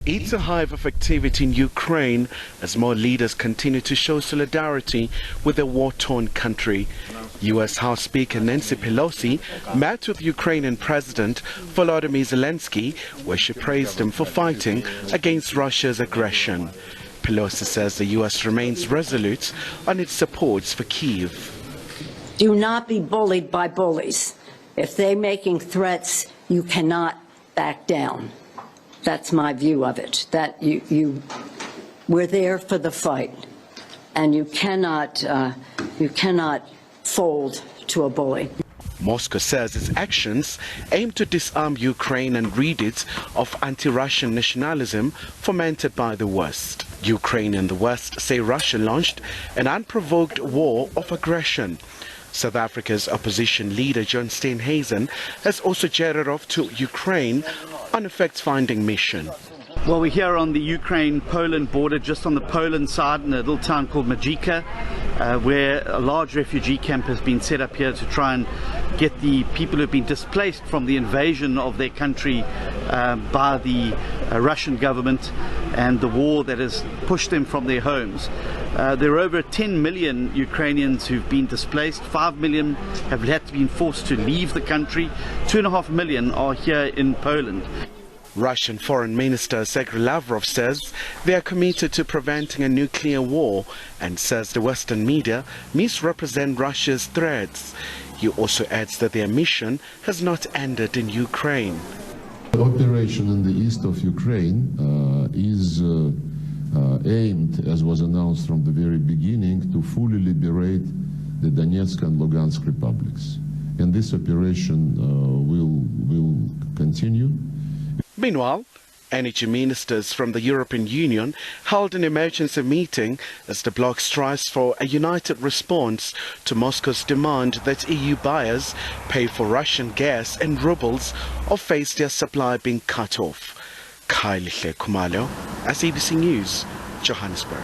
It's a hive of activity in Ukraine as more leaders continue to show solidarity with the war-torn country. U.S. House Speaker Nancy Pelosi met with Ukrainian President Volodymyr Zelensky, where she praised him for fighting against Russia's aggression. Pelosi says the U.S. remains resolute on its support for Kyiv. Do not be bullied by bullies. If they're making threats, you cannot back down. That's my view of it, that we're there for the fight, and you cannot fold to a bully. Moscow says its actions aim to disarm Ukraine and rid it of anti-Russian nationalism fomented by the West. Ukraine and the West say Russia launched an unprovoked war of aggression. South Africa's opposition leader John Steenhuisen has also jetted off to Ukraine on a fact-finding mission. Well, we're here on the Ukraine-Poland border, just on the Poland side in a little town called Majika, where a large refugee camp has been set up here to try and get the people who have been displaced from the invasion of their country by the Russian government and the war that has pushed them from their homes. There are over 10 million Ukrainians who've been displaced. 5 million have had to be forced to leave the country. 2.5 million are here in Poland. Russian Foreign Minister Sergei Lavrov says they are committed to preventing a nuclear war and says the Western media misrepresent Russia's threats. He also adds that their mission has not ended in Ukraine. The operation in the east of Ukraine is aimed, as was announced from the very beginning, to fully liberate the Donetsk and Lugansk republics. And this operation will continue. Meanwhile, energy ministers from the European Union held an emergency meeting as the bloc strives for a united response to Moscow's demand that EU buyers pay for Russian gas in rubles or face their supply being cut off. Khumalo, SABC News, Johannesburg.